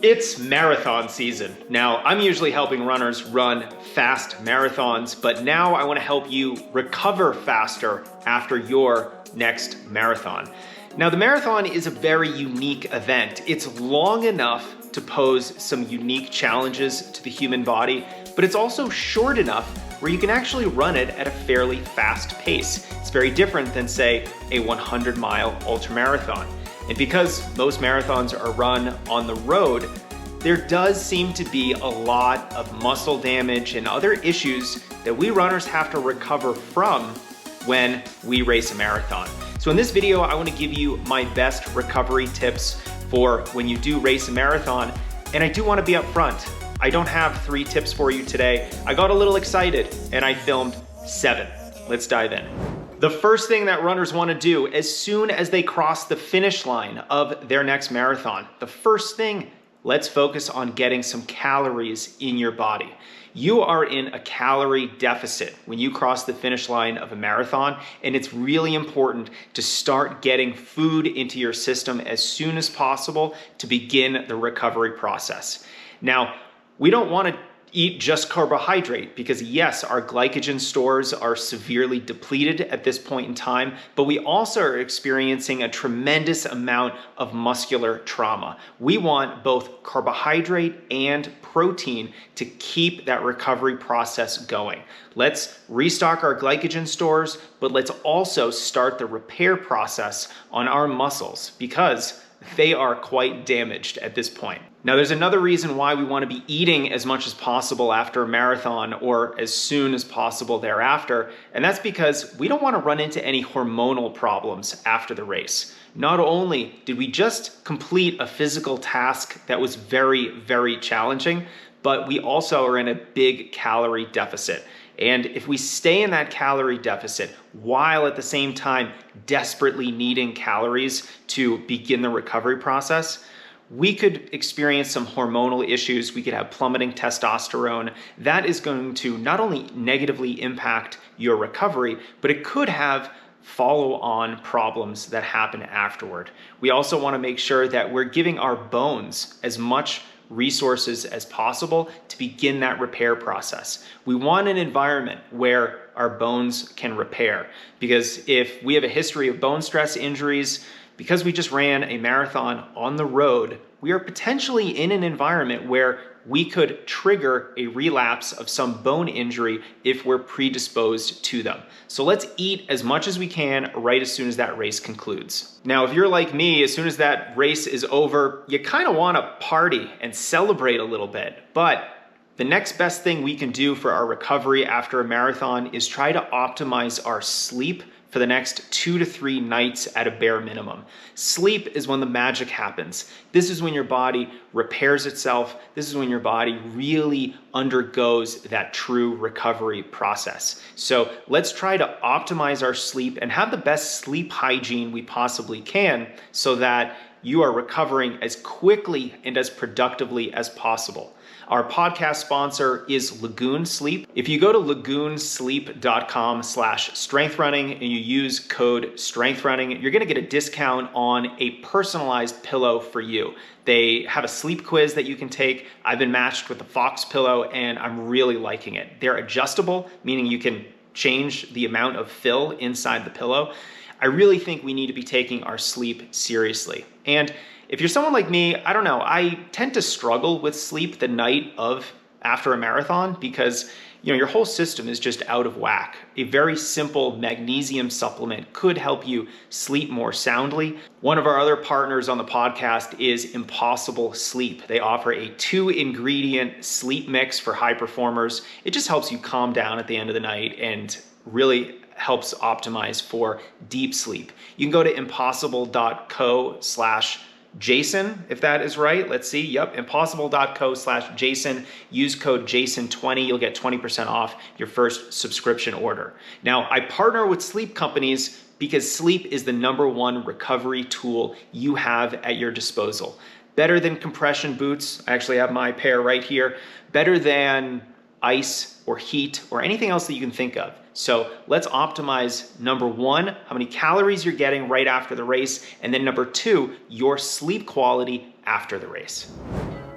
It's marathon season. Now, I'm usually helping runners run fast marathons, but now I want to help you recover faster after your next marathon. Now, the marathon is a very unique event. It's long enough to pose some unique challenges to the human body, but it's also short enough where you can actually run it at a fairly fast pace. It's very different than, say, a 100-mile ultramarathon. And because most marathons are run on the road, there does seem to be a lot of muscle damage and other issues that we runners have to recover from when we race a marathon. So in this video, I want to give you my best recovery tips for when you do race a marathon. And I do want to be upfront. I don't have 3 tips for you today. I got a little excited and I filmed 7. Let's dive in. The first thing that runners want to do as soon as they cross the finish line of their next marathon, the first thing, let's focus on getting some calories in your body. You are in a calorie deficit when you cross the finish line of a marathon, and it's really important to start getting food into your system as soon as possible to begin the recovery process. Now, we don't want to eat just carbohydrate because yes, our glycogen stores are severely depleted at this point in time, but we also are experiencing a tremendous amount of muscular trauma. We want both carbohydrate and protein to keep that recovery process going. Let's restock our glycogen stores, but let's also start the repair process on our muscles because they are quite damaged at this point. Now, there's another reason why we want to be eating as much as possible after a marathon or as soon as possible thereafter, and that's because we don't want to run into any hormonal problems after the race. Not only did we just complete a physical task that was very, very challenging, but we also are in a big calorie deficit. And if we stay in that calorie deficit while at the same time desperately needing calories to begin the recovery process, we could experience some hormonal issues. We could have plummeting testosterone. That is going to not only negatively impact your recovery, but it could have follow-on problems that happen afterward. We also want to make sure that we're giving our bones as much resources as possible to begin that repair process. We want an environment where our bones can repair, because if we have a history of bone stress injuries, because we just ran a marathon on the road, we are potentially in an environment where we could trigger a relapse of some bone injury if we're predisposed to them. So let's eat as much as we can right as soon as that race concludes. Now, if you're like me, as soon as that race is over, you kind of want to party and celebrate a little bit. But the next best thing we can do for our recovery after a marathon is try to optimize our sleep for the next 2 to 3 nights at a bare minimum. Sleep is when the magic happens. This is when your body repairs itself. This is when your body really undergoes that true recovery process. So let's try to optimize our sleep and have the best sleep hygiene we possibly can so that you are recovering as quickly and as productively as possible. Our podcast sponsor is Lagoon Sleep. If you go to lagoonsleep.com/strengthrunning and you use code strengthrunning, you're gonna get a discount on a personalized pillow for you. They have a sleep quiz that you can take. I've been matched with the Fox pillow and I'm really liking it. They're adjustable, meaning you can change the amount of fill inside the pillow. I really think we need to be taking our sleep seriously. And if you're someone like me, I don't know, I tend to struggle with sleep the night after a marathon because your whole system is just out of whack. A very simple magnesium supplement could help you sleep more soundly. One of our other partners on the podcast is Impossible Sleep. They offer a 2-ingredient sleep mix for high performers. It just helps you calm down at the end of the night and really helps optimize for deep sleep. You can go to impossible.co/Jason, if that is right. Let's see. Yep, impossible.co/Jason. Use code Jason20. You'll get 20% off your first subscription order. Now, I partner with sleep companies because sleep is the #1 recovery tool you have at your disposal. Better than compression boots. I actually have my pair right here. Better than ice or heat or anything else that you can think of. So let's optimize #1, how many calories you're getting right after the race, and then #2, your sleep quality after the race.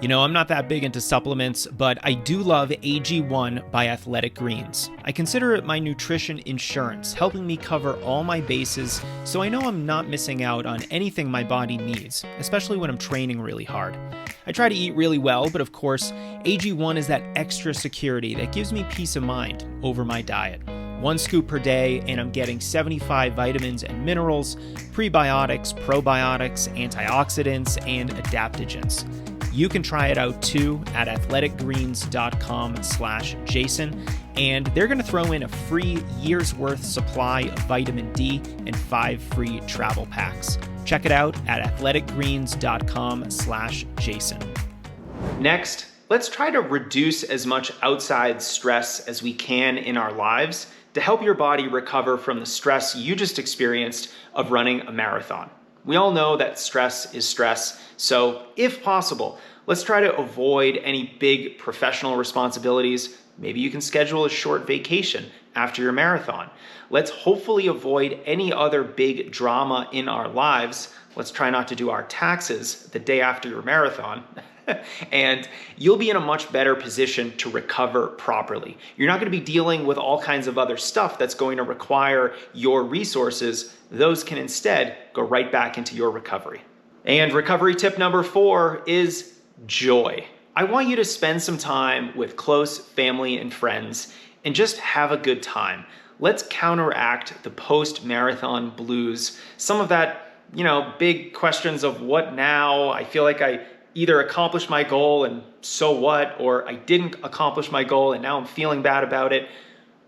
You know, I'm not that big into supplements, but I do love AG1 by Athletic Greens. I consider it my nutrition insurance, helping me cover all my bases so I know I'm not missing out on anything my body needs, especially when I'm training really hard. I try to eat really well, but of course, AG1 is that extra security that gives me peace of mind over my diet. 1 scoop per day, and I'm getting 75 vitamins and minerals, prebiotics, probiotics, antioxidants, and adaptogens. You can try it out too at athleticgreens.com/Jason, and they're going to throw in a free year's worth supply of vitamin D and 5 free travel packs. Check it out at athleticgreens.com/Jason. Next, let's try to reduce as much outside stress as we can in our lives to help your body recover from the stress you just experienced of running a marathon. We all know that stress is stress, so if possible, let's try to avoid any big professional responsibilities. Maybe you can schedule a short vacation after your marathon. Let's hopefully avoid any other big drama in our lives. Let's try not to do our taxes the day after your marathon. And you'll be in a much better position to recover properly. You're not going to be dealing with all kinds of other stuff that's going to require your resources. Those can instead go right back into your recovery. And recovery tip number 4 is joy. I want you to spend some time with close family and friends and just have a good time. Let's counteract the post-marathon blues. Some of that, big questions of what now? I feel like I either accomplished my goal and so what, or I didn't accomplish my goal and now I'm feeling bad about it.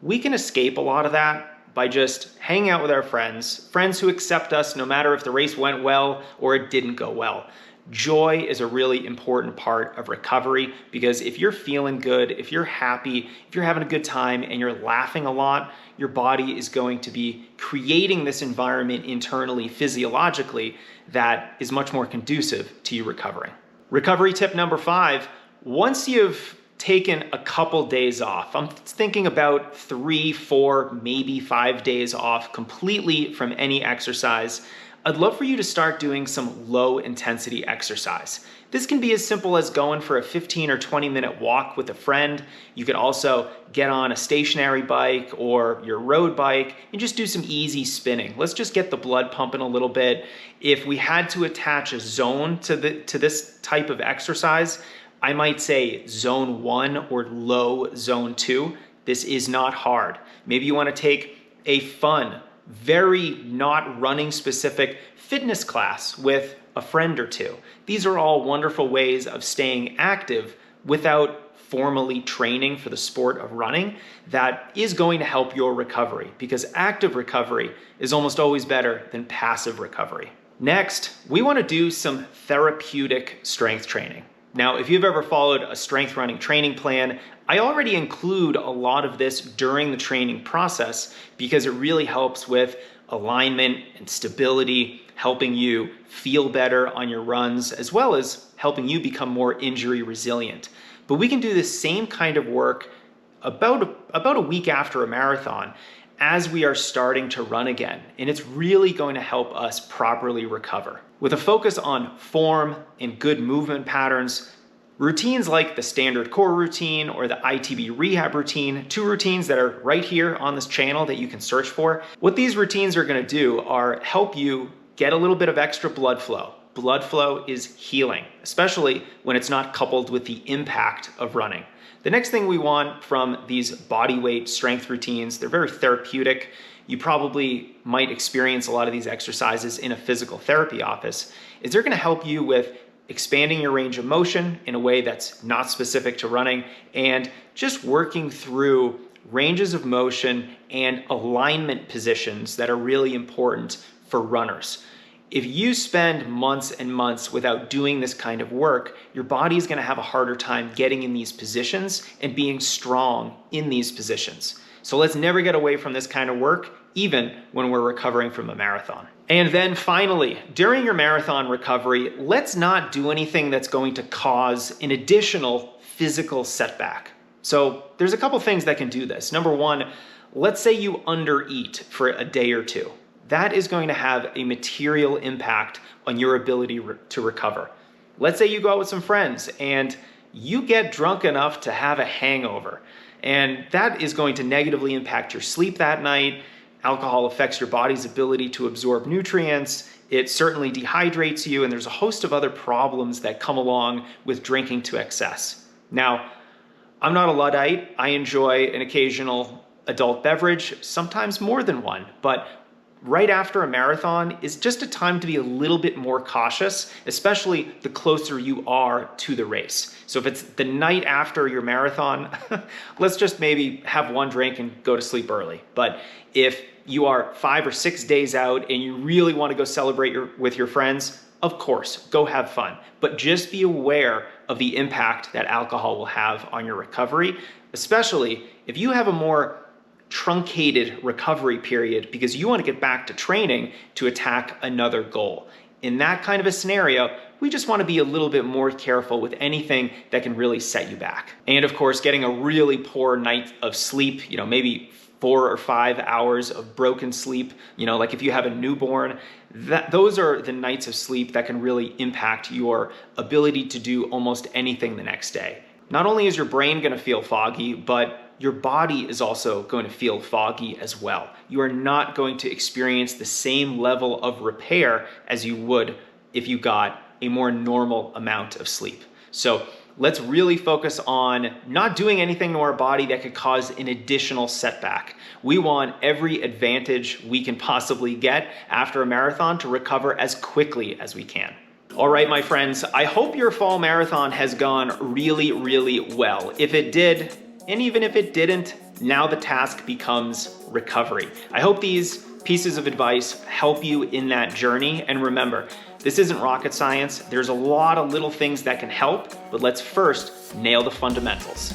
We can escape a lot of that by just hanging out with our friends who accept us no matter if the race went well or it didn't go well. Joy is a really important part of recovery because if you're feeling good, if you're happy, if you're having a good time and you're laughing a lot, your body is going to be creating this environment internally, physiologically, that is much more conducive to you recovering. Recovery tip number 5, once you've taken a couple days off, I'm thinking about 3, 4, maybe 5 days off completely from any exercise, I'd love for you to start doing some low intensity exercise. This can be as simple as going for a 15 or 20 minute walk with a friend. You could also get on a stationary bike or your road bike and just do some easy spinning. Let's just get the blood pumping a little bit. If we had to attach a zone to this type of exercise, I might say zone 1 or low zone 2. This is not hard. Maybe you want to take a fun, very not running specific fitness class with a friend or two. These are all wonderful ways of staying active without formally training for the sport of running that is going to help your recovery because active recovery is almost always better than passive recovery. Next, we want to do some therapeutic strength training. Now, if you've ever followed a strength running training plan, I already include a lot of this during the training process because it really helps with alignment and stability, helping you feel better on your runs, as well as helping you become more injury resilient. But we can do the same kind of work about a week after a marathon as we are starting to run again, and it's really going to help us properly recover. With a focus on form and good movement patterns, routines like the standard core routine or the ITB rehab routine, 2 routines that are right here on this channel that you can search for. What these routines are going to do are help you get a little bit of extra blood flow. Blood flow is healing, especially when it's not coupled with the impact of running. The next thing we want from these body weight strength routines, they're very therapeutic. You probably might experience a lot of these exercises in a physical therapy office, is they're going to help you with expanding your range of motion in a way that's not specific to running and just working through ranges of motion and alignment positions that are really important for runners. If you spend months and months without doing this kind of work, your body is going to have a harder time getting in these positions and being strong in these positions. So let's never get away from this kind of work, even when we're recovering from a marathon. And then finally, during your marathon recovery, let's not do anything that's going to cause an additional physical setback. So there's a couple things that can do this. Number 1, let's say you undereat for a day or 2. That is going to have a material impact on your ability to recover. Let's say you go out with some friends and you get drunk enough to have a hangover, and that is going to negatively impact your sleep that night. Alcohol affects your body's ability to absorb nutrients. It certainly dehydrates you, and there's a host of other problems that come along with drinking to excess. Now, I'm not a Luddite. I enjoy an occasional adult beverage, sometimes more than one, but right after a marathon is just a time to be a little bit more cautious, especially the closer you are to the race. So if it's the night after your marathon, let's just maybe have one drink and go to sleep early. But if you are 5 or 6 days out and you really want to go celebrate with your friends, of course, go have fun. But just be aware of the impact that alcohol will have on your recovery, especially if you have a more truncated recovery period because you want to get back to training to attack another goal. In that kind of a scenario, we just want to be a little bit more careful with anything that can really set you back. And of course, getting a really poor night of sleep, maybe 4 or 5 hours of broken sleep, like if you have a newborn, those are the nights of sleep that can really impact your ability to do almost anything the next day. Not only is your brain going to feel foggy, but your body is also going to feel foggy as well. You are not going to experience the same level of repair as you would if you got a more normal amount of sleep. So let's really focus on not doing anything to our body that could cause an additional setback. We want every advantage we can possibly get after a marathon to recover as quickly as we can. All right, my friends, I hope your fall marathon has gone really, really well. If it did, and even if it didn't, now the task becomes recovery. I hope these pieces of advice help you in that journey. And remember, this isn't rocket science. There's a lot of little things that can help, but let's first nail the fundamentals.